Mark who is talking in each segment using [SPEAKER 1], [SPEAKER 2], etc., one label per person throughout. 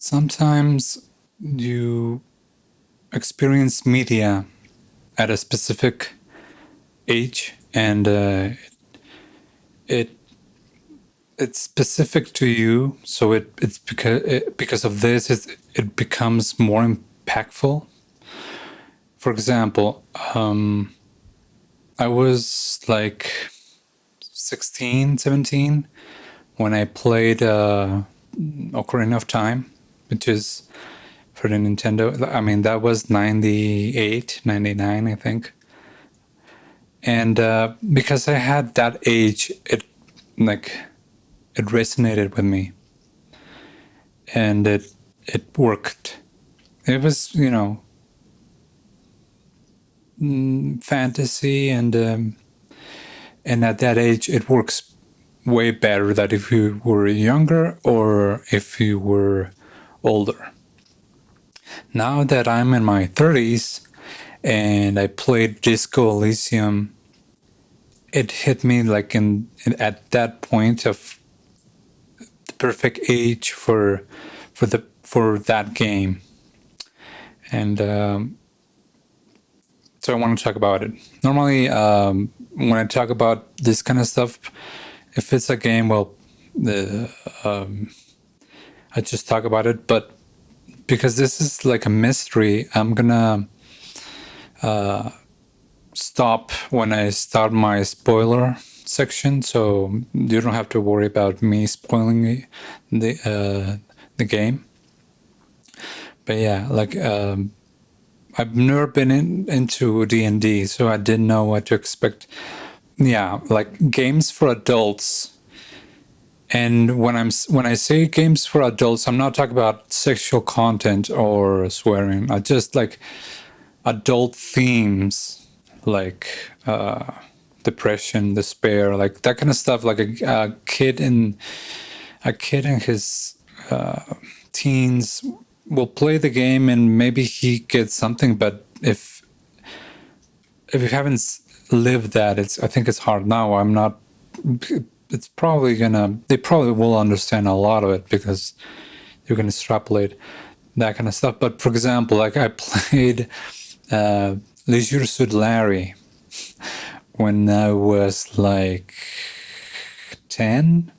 [SPEAKER 1] Sometimes you experience media at a specific age, and it's specific to you. So it's because of this it becomes more impactful. For example, I was like 16, 17 when I played Ocarina of Time, which is for the Nintendo. I mean, that was 98, 99, I think. And because I had that age, it resonated with me, and it worked. It was, fantasy, and at that age, it works way better than if you were younger or if you were older. Now that I'm in my 30s and I played Disco Elysium, it hit me like at that point of the perfect age for that game, and so I want to talk about it. Normally, when I talk about this kind of stuff, if it's a game, well, I just talk about it. But because this is like a mystery, I'm gonna stop when I start my spoiler section, so you don't have to worry about me spoiling the game. But yeah, like I've never been into D&D, so I didn't know what to expect. Yeah, like games for adults. And when I say games for adults, I'm not talking about sexual content or swearing. I just like adult themes, like depression, despair, like that kind of stuff. Like a kid in his teens will play the game and maybe he gets something, but if you haven't lived that, I think it's hard. Now I'm not. It's probably they probably will understand a lot of it because you can extrapolate that kind of stuff. But for example, like I played Leisure Suit Larry when I was like 10,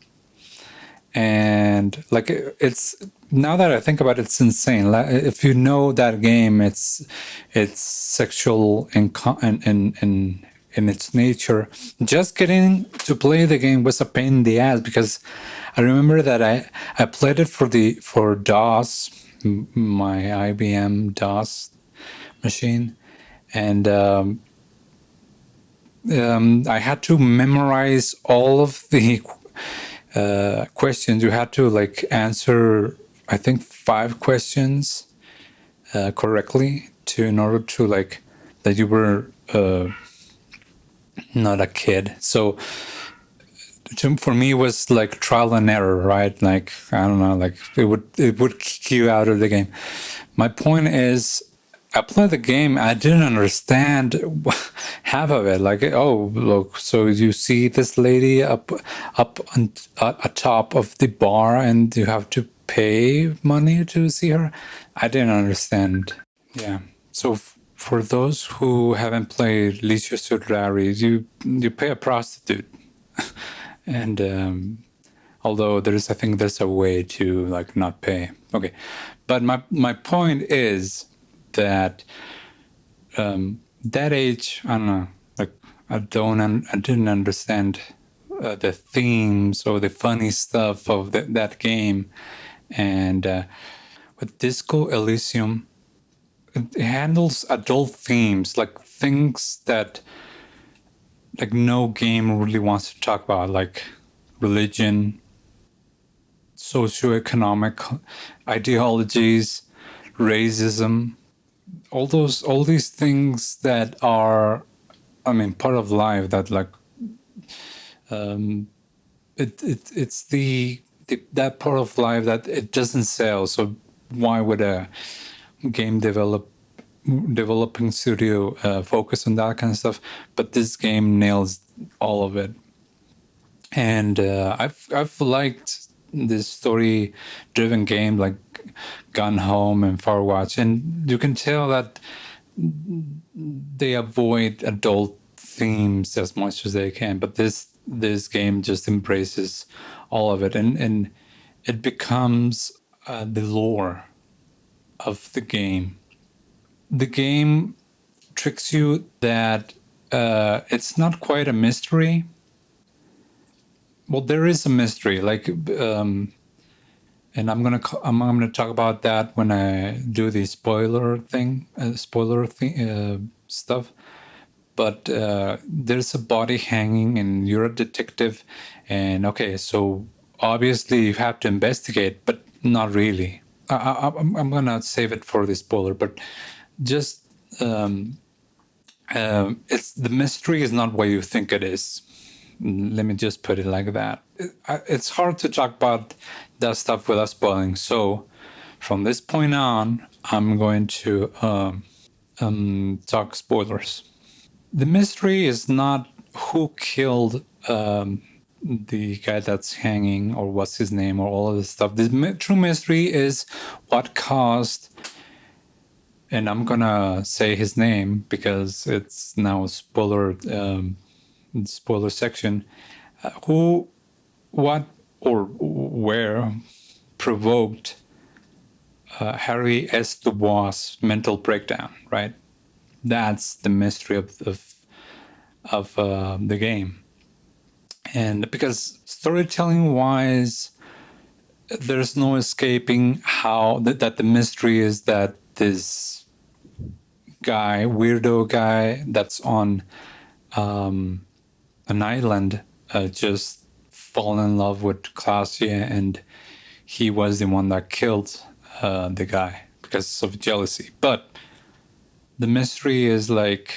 [SPEAKER 1] and like it's, now that I think about it, it's insane. Like, if you know that game, it's sexual in its nature. Just getting to play the game was a pain in the ass because I remember that I played it for DOS, my IBM DOS machine, and I had to memorize all of the questions. You had to like answer, I think, 5 questions correctly in order to like that you were not a kid. So for me, it was like trial and error, right? Like I don't know, like it would kick you out of the game. My point is, I played the game. I didn't understand half of it. Like, oh, look, so you see this lady up on atop of the bar, and you have to pay money to see her. I didn't understand. Yeah. So for those who haven't played Leisure Suit Larry, you pay a prostitute, and although I think there's a way to like not pay. Okay, but my point is that that age, I don't know, like I didn't understand the themes or the funny stuff of that game, and with Disco Elysium, it handles adult themes, like things that like no game really wants to talk about, like religion, socioeconomic ideologies, racism, all these things that are, I mean, part of life that like it's that part of life that it doesn't sell. So why would a game developing studio focus on that kind of stuff? But this game nails all of it, and I've liked this story driven game like Gone Home and Firewatch, and you can tell that they avoid adult themes as much as they can. But this game just embraces all of it, and it becomes the lore of the game. The game tricks you that it's not quite a mystery. Well, there is a mystery, like, and I'm gonna talk about that when I do the spoiler thing stuff. But there's a body hanging, and you're a detective, and okay, so obviously you have to investigate, but not really. I'm gonna save it for the spoiler, but just it's the mystery is not what you think it is. Let me just put it like that. It's hard to talk about that stuff without spoiling. So from this point on, I'm going to talk spoilers. The mystery is not who killed the guy that's hanging or what's his name or all of this stuff. The true mystery is what caused, and I'm gonna say his name because it's now spoiler section. Who, what, or where provoked Harry S. Dubois' mental breakdown? Right, that's the mystery of the game. And because storytelling wise, there's no escaping how that the mystery is that this guy, weirdo guy, that's on an island, just fall in love with Klasia, and he was the one that killed the guy because of jealousy. But the mystery is like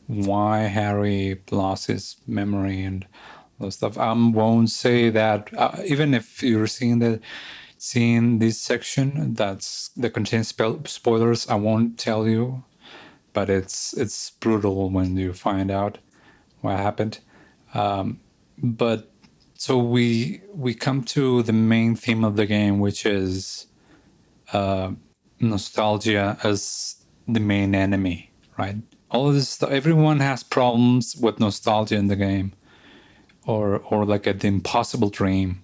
[SPEAKER 1] why Harry lost his memory and all stuff. I won't say that, even if you're seeing this section that contains spoilers, I won't tell you. But it's brutal when you find out what happened. But so we come to the main theme of the game, which is nostalgia as the main enemy, right? All of this stuff, everyone has problems with nostalgia in the game, or like the impossible dream,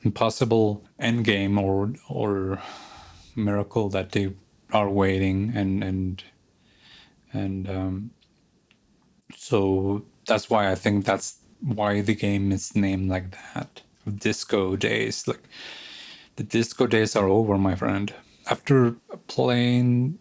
[SPEAKER 1] impossible end game, or miracle that they are waiting, and so that's why I think that's why the game is named like that. Disco days, like the disco days are over, my friend. After playing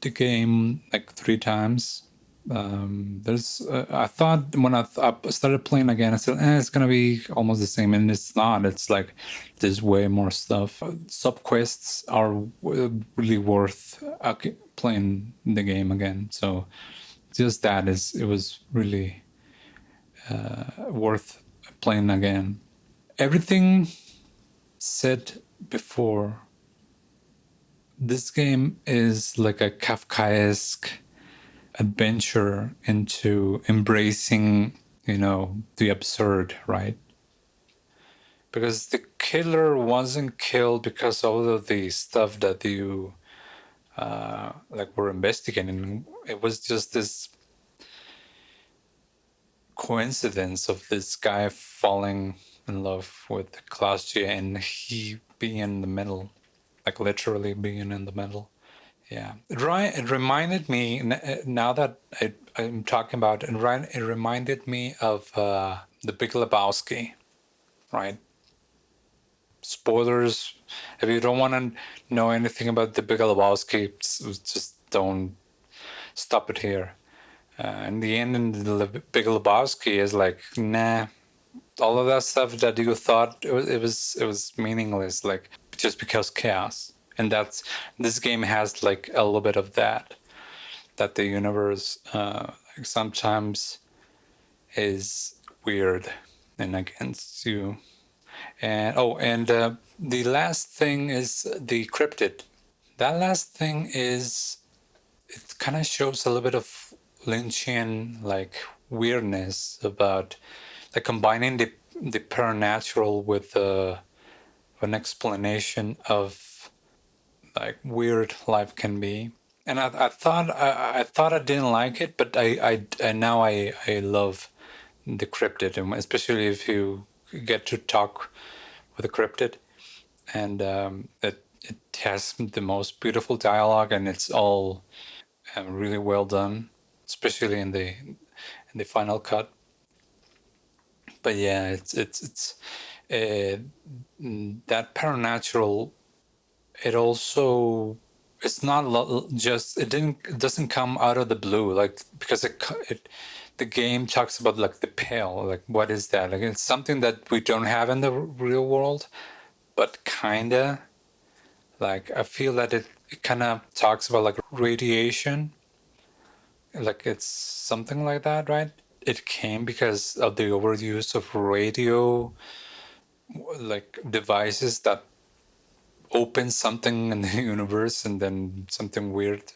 [SPEAKER 1] the game like 3 times, I thought when I started playing again, I said, it's gonna be almost the same, and it's not. It's like there's way more stuff. Sub quests are really worth playing the game again. So just that it was really worth playing again. Everything said before, this game is like a Kafkaesque adventure into embracing, the absurd, right? Because the killer wasn't killed because of all of the stuff that you were investigating. It was just this coincidence of this guy falling in love with Klaustia and he being in the middle, like literally being in the middle. Yeah, it reminded me, now that I'm talking about it, it reminded me of the Big Lebowski, right? Spoilers. If you don't want to know anything about the Big Lebowski, just don't stop it here. In the end, in the Big Lebowski is like, nah, all of that stuff that you thought it was meaningless, like just because chaos. And this game has like a little bit of that the universe like sometimes is weird and against you. And the last thing is the cryptid. That last thing is, it kind of shows a little bit of Lynchian like weirdness about like combining the supernatural with an explanation of like weird life can be. And I thought I didn't like it, but I now I love the cryptid, and especially if you get to talk with a cryptid, and it has the most beautiful dialogue, and it's all really well done, especially in the final cut. But yeah, it's uh, that paranatural. It also it's not just it doesn't come out of the blue, like because it the game talks about like the pale, like what is that, like it's something that we don't have in the real world, but kinda like I feel that it kind of talks about like radiation, like it's something like that, right? It came because of the overuse of radio like devices that open something in the universe, and then something weird.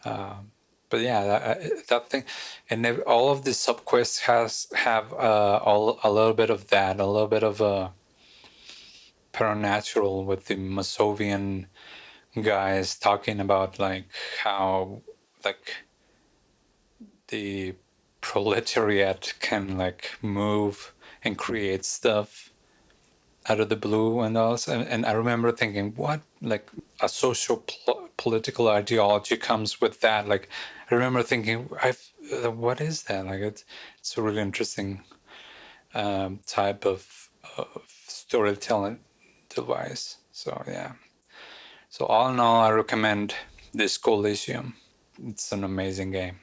[SPEAKER 1] But yeah, that thing, and all of the subquests have all a little bit of that, a little bit of paranatural with the Masovian guys talking about like how like the proletariat can like move and create stuff out of the blue and all. And I remember thinking, what, like a social political ideology comes with that? Like, I remember thinking, what is that? Like, it's a really interesting type of storytelling device. So yeah. So all in all, I recommend this Elysium. It's an amazing game.